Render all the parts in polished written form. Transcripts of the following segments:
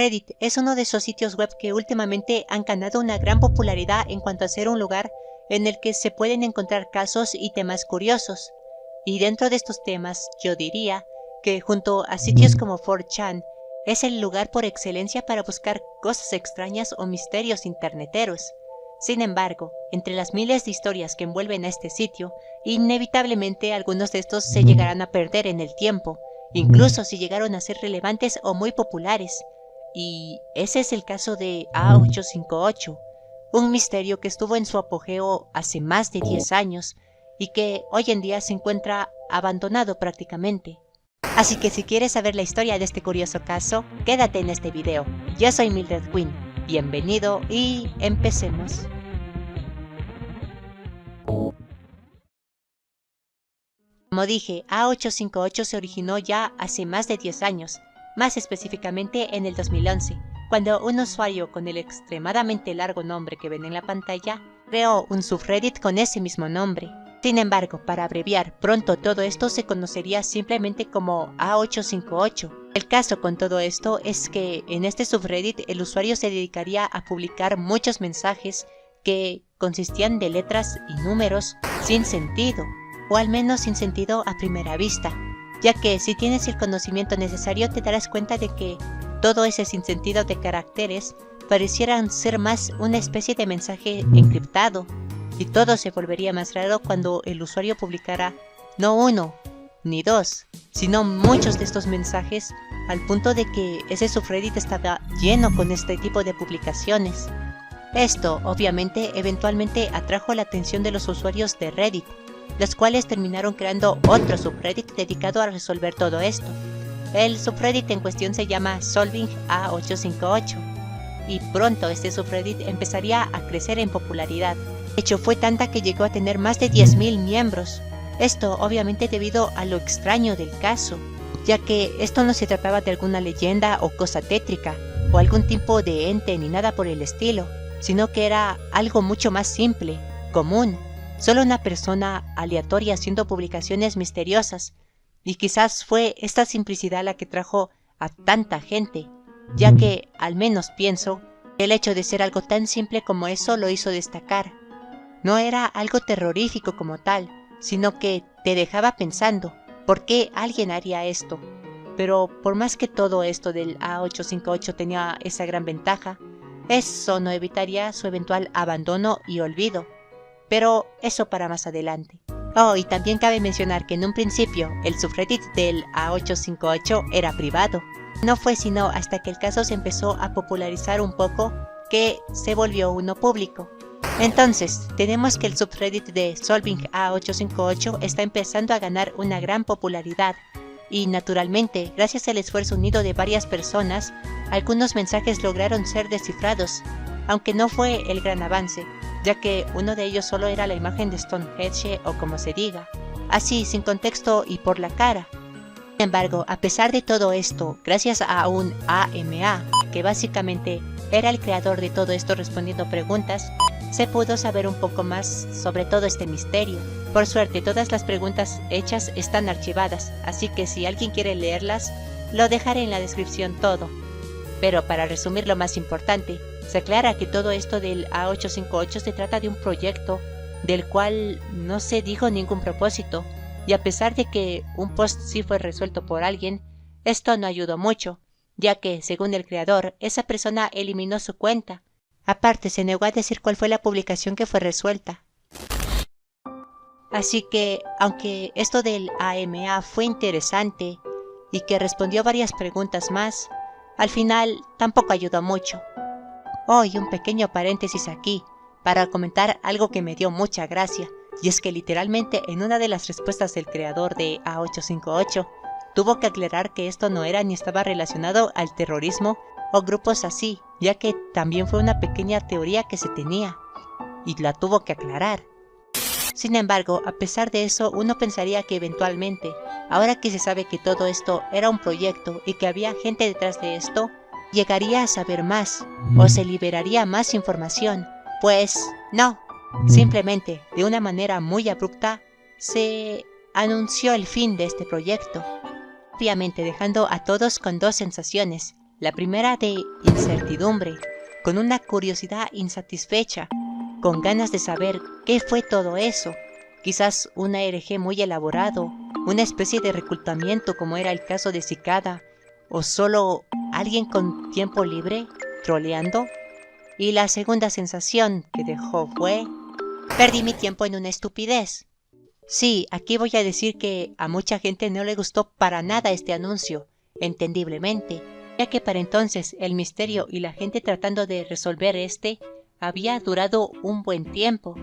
Reddit es uno de esos sitios web que últimamente han ganado una gran popularidad en cuanto a ser un lugar en el que se pueden encontrar casos y temas curiosos. Y dentro de estos temas, yo diría que junto a sitios como 4chan, es el lugar por excelencia para buscar cosas extrañas o misterios interneteros. Sin embargo, entre las miles de historias que envuelven a este sitio, inevitablemente algunos de estos se llegarán a perder en el tiempo, incluso si llegaron a ser relevantes o muy populares. Y ese es el caso de A858, un misterio que estuvo en su apogeo hace más de 10 años y que hoy en día se encuentra abandonado prácticamente. Así que si quieres saber la historia de este curioso caso, quédate en este video. Yo soy Mildred Quinn, bienvenido y empecemos. Como dije, A858 se originó ya hace más de 10 años, más específicamente en el 2011, cuando un usuario con el extremadamente largo nombre que ven en la pantalla creó un subreddit con ese mismo nombre. Sin embargo, para abreviar, pronto todo esto se conocería simplemente como A858. El caso con todo esto es que en este subreddit el usuario se dedicaría a publicar muchos mensajes que consistían de letras y números sin sentido, o al menos sin sentido a primera vista, ya que si tienes el conocimiento necesario te darás cuenta de que todo ese sinsentido de caracteres parecieran ser más una especie de mensaje encriptado, y todo se volvería más raro cuando el usuario publicara no uno ni dos, sino muchos de estos mensajes, al punto de que ese subreddit estaba lleno con este tipo de publicaciones. Esto, obviamente, eventualmente atrajo la atención de los usuarios de Reddit, los cuales terminaron creando otro subreddit dedicado a resolver todo esto. El subreddit en cuestión se llama Solving A858, y pronto este subreddit empezaría a crecer en popularidad. De hecho, fue tanta que llegó a tener más de 10.000 miembros. Esto obviamente debido a lo extraño del caso, ya que esto no se trataba de alguna leyenda o cosa tétrica, o algún tipo de ente ni nada por el estilo, sino que era algo mucho más simple, común, solo una persona aleatoria haciendo publicaciones misteriosas, y quizás fue esta simplicidad la que trajo a tanta gente, ya que, al menos pienso, el hecho de ser algo tan simple como eso lo hizo destacar. No era algo terrorífico como tal, sino que te dejaba pensando, ¿por qué alguien haría esto? Pero por más que todo esto del A858 tenía esa gran ventaja, eso no evitaría su eventual abandono y olvido. Pero eso para más adelante. Oh, y también cabe mencionar que en un principio el subreddit del A858 era privado. No fue sino hasta que el caso se empezó a popularizar un poco que se volvió uno público. Entonces, tenemos que el subreddit de Solving A858 está empezando a ganar una gran popularidad. Y naturalmente, gracias al esfuerzo unido de varias personas, algunos mensajes lograron ser descifrados, aunque no fue el gran avance, ya que uno de ellos solo era la imagen de Stonehenge o como se diga, así sin contexto y por la cara. Sin embargo, a pesar de todo esto, gracias a un AMA, que básicamente era el creador de todo esto respondiendo preguntas, se pudo saber un poco más sobre todo este misterio. Por suerte, todas las preguntas hechas están archivadas, así que si alguien quiere leerlas, lo dejaré en la descripción todo. Pero para resumir lo más importante, se aclara que todo esto del A858 se trata de un proyecto del cual no se dijo ningún propósito, y a pesar de que un post sí fue resuelto por alguien, esto no ayudó mucho, ya que, según el creador, esa persona eliminó su cuenta. Aparte, se negó a decir cuál fue la publicación que fue resuelta. Así que, aunque esto del AMA fue interesante y que respondió varias preguntas más, al final tampoco ayudó mucho. Oh, y un pequeño paréntesis aquí, para comentar algo que me dio mucha gracia, y es que literalmente en una de las respuestas del creador de A858, tuvo que aclarar que esto no era ni estaba relacionado al terrorismo o grupos así, ya que también fue una pequeña teoría que se tenía, y la tuvo que aclarar. Sin embargo, a pesar de eso, uno pensaría que eventualmente, ahora que se sabe que todo esto era un proyecto y que había gente detrás de esto, llegaría a saber más, o se liberaría más información. Pues no, simplemente, de una manera muy abrupta, se anunció el fin de este proyecto, obviamente dejando a todos con dos sensaciones. La primera de incertidumbre, con una curiosidad insatisfecha, con ganas de saber qué fue todo eso. Quizás un ARG muy elaborado, una especie de reclutamiento como era el caso de Cicada, o solo alguien con tiempo libre, troleando. Y la segunda sensación que dejó fue: perdí mi tiempo en una estupidez. Sí, aquí voy a decir que a mucha gente no le gustó para nada este anuncio, entendiblemente, ya que para entonces el misterio y la gente tratando de resolver había durado un buen tiempo.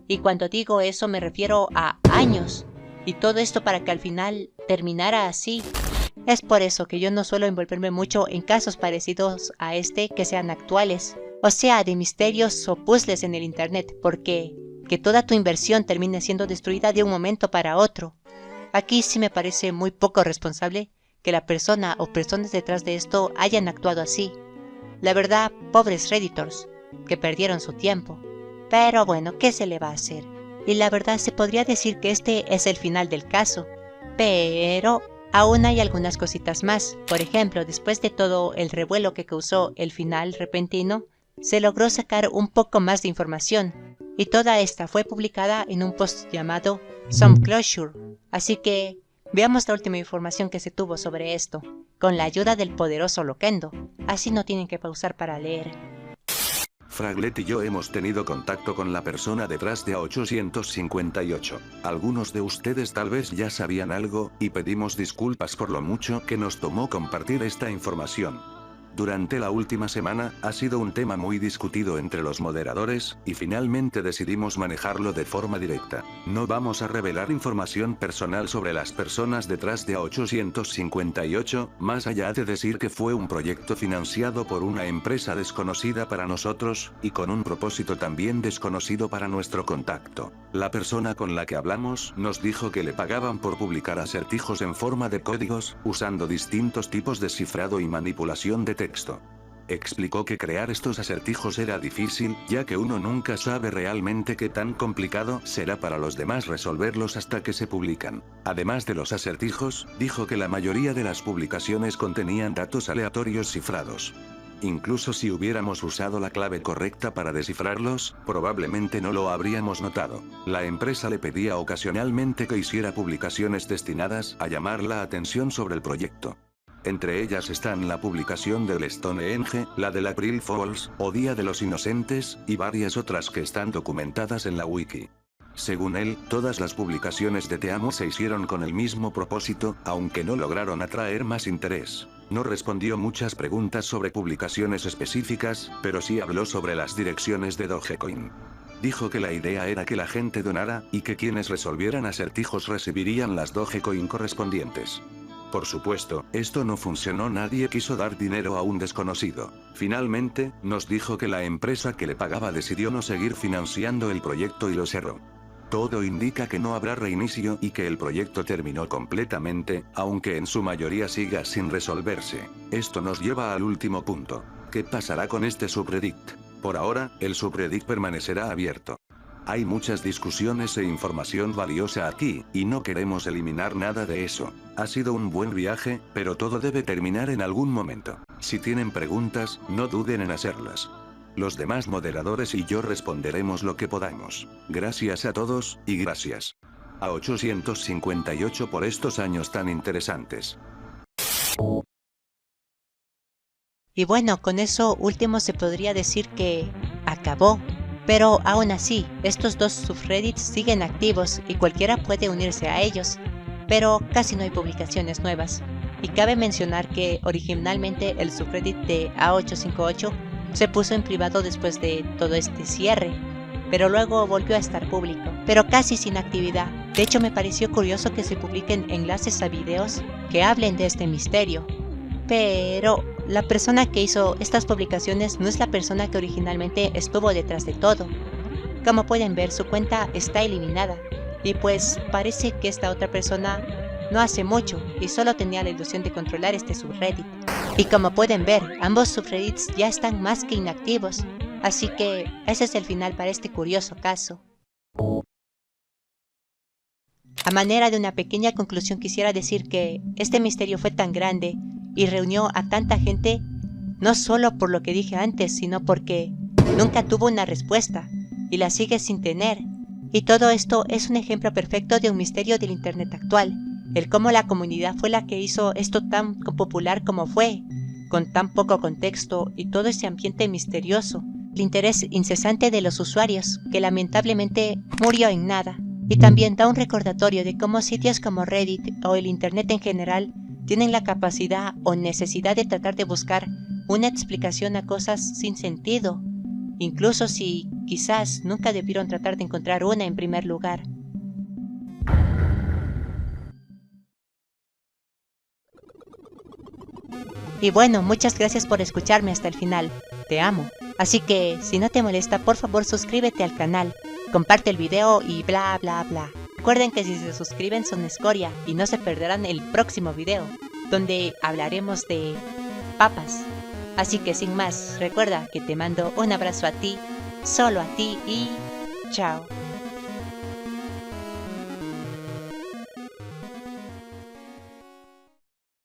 Y cuando digo eso me refiero a años. Y todo esto para que al final terminara así. Es por eso que yo no suelo envolverme mucho en casos parecidos a que sean actuales. O sea, de misterios o puzzles en el internet, porque que toda tu inversión termine siendo destruida de un momento para otro. Aquí sí me parece muy poco responsable que la persona o personas detrás de esto hayan actuado así. La verdad, pobres Redditors, que perdieron su tiempo. Pero bueno, ¿qué se le va a hacer? Y la verdad se podría decir que este es el final del caso. Pero aún hay algunas cositas más. Por ejemplo, después de todo el revuelo que causó el final repentino, se logró sacar un poco más de información. Y toda esta fue publicada en un post llamado Some Closure. Así que veamos la última información que se tuvo sobre esto, con la ayuda del poderoso Loquendo. Así no tienen que pausar para leer. Fraglet y yo hemos tenido contacto con la persona detrás de A858. Algunos de ustedes tal vez ya sabían algo, y pedimos disculpas por lo mucho que nos tomó compartir esta información. Durante la última semana, ha sido un tema muy discutido entre los moderadores, y finalmente decidimos manejarlo de forma directa. No vamos a revelar información personal sobre las personas detrás de A858, más allá de decir que fue un proyecto financiado por una empresa desconocida para nosotros, y con un propósito también desconocido para nuestro contacto. La persona con la que hablamos nos dijo que le pagaban por publicar acertijos en forma de códigos, usando distintos tipos de cifrado y manipulación de texto. Explicó que crear estos acertijos era difícil, ya que uno nunca sabe realmente qué tan complicado será para los demás resolverlos hasta que se publican. Además de los acertijos, dijo que la mayoría de las publicaciones contenían datos aleatorios cifrados. Incluso si hubiéramos usado la clave correcta para descifrarlos, probablemente no lo habríamos notado. La empresa le pedía ocasionalmente que hiciera publicaciones destinadas a llamar la atención sobre el proyecto. Entre ellas están la publicación del Stonehenge, la del April Fools, o Día de los Inocentes, y varias otras que están documentadas en la wiki. Según él, todas las publicaciones de Te Amo se hicieron con el mismo propósito, aunque no lograron atraer más interés. No respondió muchas preguntas sobre publicaciones específicas, pero sí habló sobre las direcciones de Dogecoin. Dijo que la idea era que la gente donara, y que quienes resolvieran acertijos recibirían las Dogecoin correspondientes. Por supuesto, esto no funcionó, nadie quiso dar dinero a un desconocido. Finalmente, nos dijo que la empresa que le pagaba decidió no seguir financiando el proyecto y lo cerró. Todo indica que no habrá reinicio y que el proyecto terminó completamente, aunque en su mayoría siga sin resolverse. Esto nos lleva al último punto. ¿Qué pasará con este subreddit? Por ahora, el subreddit permanecerá abierto. Hay muchas discusiones e información valiosa aquí, y no queremos eliminar nada de eso. Ha sido un buen viaje, pero todo debe terminar en algún momento. Si tienen preguntas, no duden en hacerlas. Los demás moderadores y yo responderemos lo que podamos. Gracias a todos, y gracias a 858 por estos años tan interesantes. Y bueno, con eso último se podría decir que acabó. Pero aún así, estos dos subreddits siguen activos y cualquiera puede unirse a ellos, pero casi no hay publicaciones nuevas. Y cabe mencionar que originalmente el subreddit de A858 se puso en privado después de todo este cierre, pero luego volvió a estar público, pero casi sin actividad. De hecho, me pareció curioso que se publiquen enlaces a videos que hablen de este misterio. Pero la persona que hizo estas publicaciones no es la persona que originalmente estuvo detrás de todo. Como pueden ver, su cuenta está eliminada, y pues parece que esta otra persona no hace mucho y solo tenía la ilusión de controlar este subreddit. Y como pueden ver, ambos subreddits ya están más que inactivos, así que ese es el final para este curioso caso. A manera de una pequeña conclusión quisiera decir que este misterio fue tan grande y reunió a tanta gente no solo por lo que dije antes, sino porque nunca tuvo una respuesta y la sigue sin tener. Y todo esto es un ejemplo perfecto de un misterio del internet actual, el cómo la comunidad fue la que hizo esto tan popular como fue, con tan poco contexto y todo ese ambiente misterioso, el interés incesante de los usuarios, que lamentablemente murió en nada. Y también da un recordatorio de cómo sitios como Reddit o el internet en general tienen la capacidad o necesidad de tratar de buscar una explicación a cosas sin sentido, incluso si quizás nunca debieron tratar de encontrar una en primer lugar. Y bueno, muchas gracias por escucharme hasta el final. Te amo. Así que, si no te molesta, por favor suscríbete al canal, comparte el video y bla bla bla. Recuerden que si se suscriben son escoria y no se perderán el próximo video, donde hablaremos de papas. Así que sin más, recuerda que te mando un abrazo a ti, solo a ti y chao.